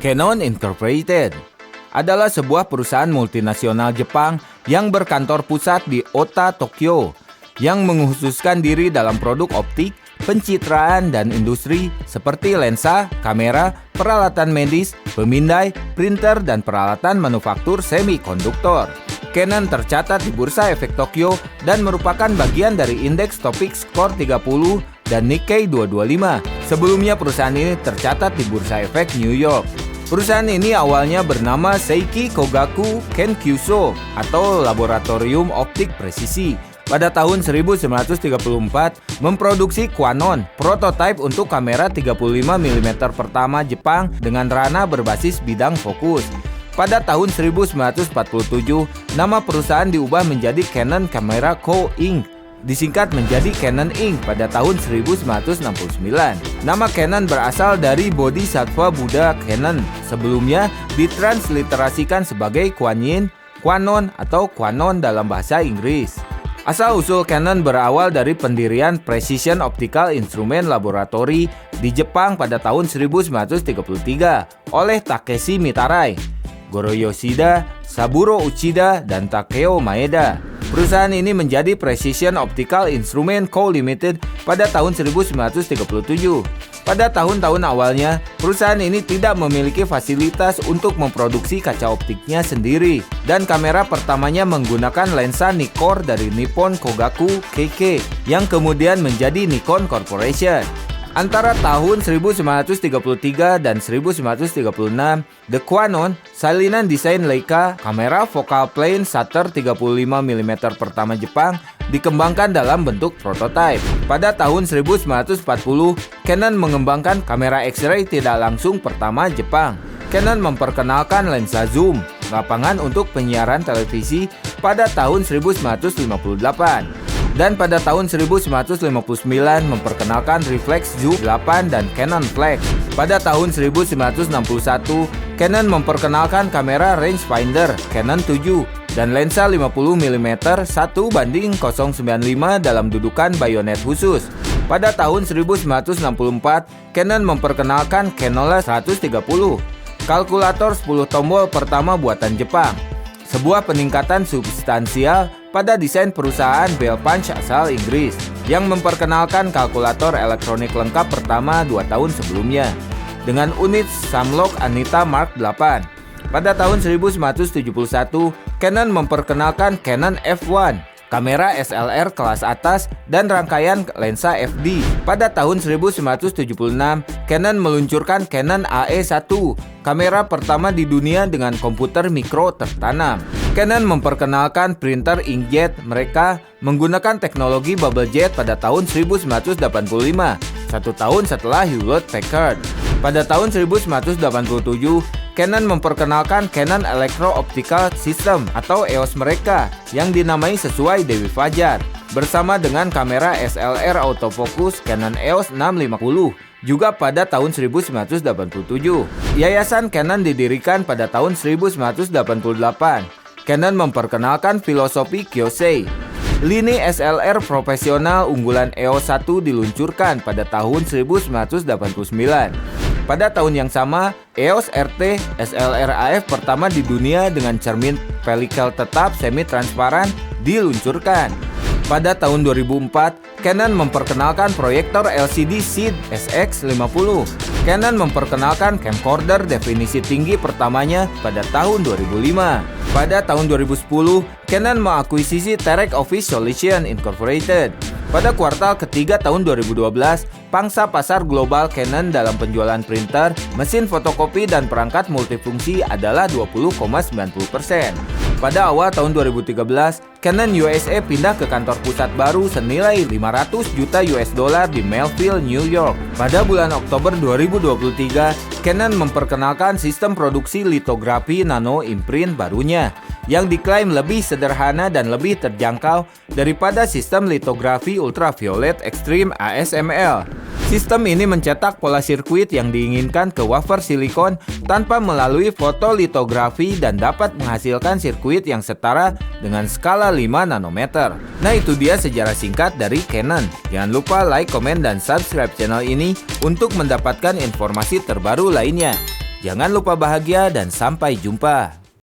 Canon Incorporated adalah sebuah perusahaan multinasional Jepang yang berkantor pusat di Ota, Tokyo, yang mengkhususkan diri dalam produk optik, pencitraan, dan industri seperti lensa, kamera, peralatan medis, pemindai, printer, dan peralatan manufaktur semikonduktor. Canon tercatat di Bursa Efek Tokyo dan merupakan bagian dari indeks Topix Core 30 dan Nikkei 225. Sebelumnya perusahaan ini tercatat di Bursa Efek New York. Perusahaan ini awalnya bernama Seiki Kogaku Kenkyuso atau Laboratorium Optik Presisi. Pada tahun 1934 memproduksi Quanon, prototipe untuk kamera 35 mm pertama Jepang dengan rana berbasis bidang fokus. Pada tahun 1947, nama perusahaan diubah menjadi Canon Camera Co. Inc., disingkat menjadi Canon Inc. pada tahun 1969. Nama Canon berasal dari Bodhisattva Buddha Canon. Sebelumnya ditransliterasikan sebagai Kuan Yin, Quanon atau Quanon dalam bahasa Inggris. Asal-usul Canon berawal dari pendirian Precision Optical Instrument Laboratory di Jepang pada tahun 1933 oleh Takeshi Mitarai, Goro Yoshida, Saburo Uchida, dan Takeo Maeda. Perusahaan ini menjadi Precision Optical Instrument Co. Limited pada tahun 1937. Pada tahun-tahun awalnya, perusahaan ini tidak memiliki fasilitas untuk memproduksi kaca optiknya sendiri, dan kamera pertamanya menggunakan lensa Nikkor dari Nippon Kogaku Keikei yang kemudian menjadi Nikon Corporation. Antara tahun 1933 dan 1936, The Quanon, salinan desain Leica, kamera focal plane shutter 35 mm pertama Jepang, dikembangkan dalam bentuk prototipe. Pada tahun 1940, Canon mengembangkan kamera X-ray tidak langsung pertama Jepang. Canon memperkenalkan lensa zoom, lapangan untuk penyiaran televisi pada tahun 1958. Dan pada tahun 1959 memperkenalkan reflex zoom 8 dan Canon Flex. Pada tahun 1961, Canon memperkenalkan kamera rangefinder Canon 7 dan lensa 50 mm 1:095 dalam dudukan bayonet khusus. Pada tahun 1964, Canon memperkenalkan Canola 130, kalkulator 10 tombol pertama buatan Jepang. Sebuah peningkatan substansial pada desain perusahaan Bell Punch asal Inggris yang memperkenalkan kalkulator elektronik lengkap pertama 2 tahun sebelumnya dengan unit Samlock Anita Mark 8. Pada tahun 1971, Canon memperkenalkan Canon F1, kamera SLR kelas atas dan rangkaian lensa FD. Pada tahun 1976, Canon meluncurkan Canon AE1, kamera pertama di dunia dengan komputer mikro tertanam. Canon memperkenalkan printer inkjet mereka menggunakan teknologi bubble jet pada tahun 1985, 1 tahun setelah Hewlett Packard. Pada tahun 1987, Canon memperkenalkan Canon Electro Optical System atau EOS mereka yang dinamai sesuai Dewi Fajar bersama dengan kamera SLR autofocus Canon EOS 650 juga pada tahun 1987. Yayasan Canon didirikan pada tahun 1988. Canon memperkenalkan filosofi Kyosei. Lini SLR profesional unggulan EOS 1 diluncurkan pada tahun 1989. Pada tahun yang sama, EOS RT SLR AF pertama di dunia dengan cermin pelikel tetap semi-transparan diluncurkan. Pada tahun 2004, Canon memperkenalkan proyektor LCD SID SX50. Canon memperkenalkan camcorder definisi tinggi pertamanya pada tahun 2005. Pada tahun 2010, Canon mengakuisisi Terek Office Solutions Incorporated. Pada kuartal ketiga tahun 2012, pangsa pasar global Canon dalam penjualan printer, mesin fotokopi, dan perangkat multifungsi adalah 20,90%. Pada awal tahun 2013, Canon USA pindah ke kantor pusat baru senilai 500 juta US dollar di Melville, New York. Pada bulan Oktober 2023, Canon memperkenalkan sistem produksi litografi nano imprint barunya yang diklaim lebih sederhana dan lebih terjangkau daripada sistem litografi ultraviolet ekstrim ASML. Sistem ini mencetak pola sirkuit yang diinginkan ke wafer silikon tanpa melalui fotolitografi dan dapat menghasilkan sirkuit yang setara dengan skala 5 nanometer. Nah, itu dia sejarah singkat dari Canon. Jangan lupa like, komen, dan subscribe channel ini untuk mendapatkan informasi terbaru lainnya. Jangan lupa bahagia dan sampai jumpa.